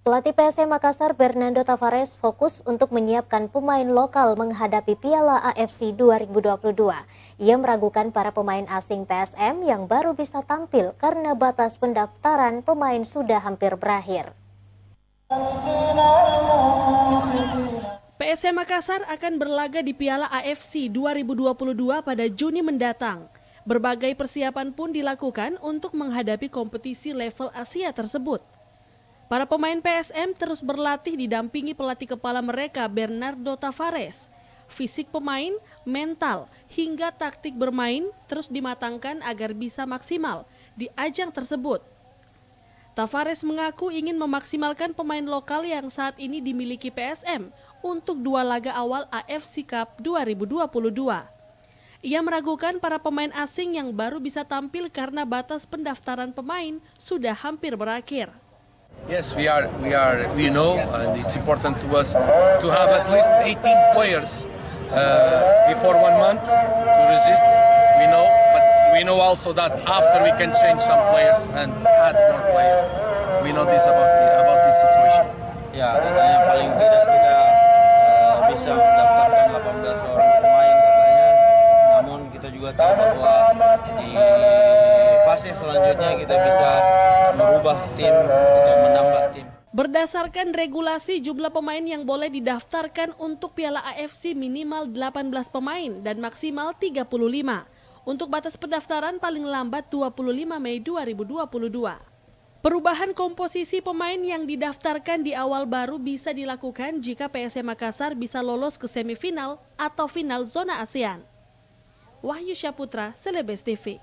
Pelatih PSM Makassar Bernardo Tavares fokus untuk menyiapkan pemain lokal menghadapi Piala AFC 2022. Ia meragukan para pemain asing PSM yang baru bisa tampil karena batas pendaftaran pemain sudah hampir berakhir. PSM Makassar akan berlaga di Piala AFC 2022 pada Juni mendatang. Berbagai persiapan pun dilakukan untuk menghadapi kompetisi level Asia tersebut. Para pemain PSM terus berlatih didampingi pelatih kepala mereka Bernardo Tavares. Fisik pemain, mental, hingga taktik bermain terus dimatangkan agar bisa maksimal di ajang tersebut. Tavares mengaku ingin memaksimalkan pemain lokal yang saat ini dimiliki PSM untuk 2 laga awal AFC Cup 2022. Ia meragukan para pemain asing yang baru bisa tampil karena batas pendaftaran pemain sudah hampir berakhir. Yes, we know, and it's important to us to have at least 18 players before 1 month to resist. We know, but we know also that after we can change some players and add more players. We know this about this situation. Ya, katanya paling tidak kita bisa mendaftarkan 18 orang pemain katanya. Namun kita juga tahu bahwa di fase selanjutnya kita bisa merubah tim atau menambah tim. Berdasarkan regulasi, jumlah pemain yang boleh didaftarkan untuk Piala AFC minimal 18 pemain dan maksimal 35. Untuk batas pendaftaran paling lambat 25 Mei 2022. Perubahan komposisi pemain yang didaftarkan di awal baru bisa dilakukan jika PSM Makassar bisa lolos ke semifinal atau final zona ASEAN. Wahyu Syaputra, Celebes TV.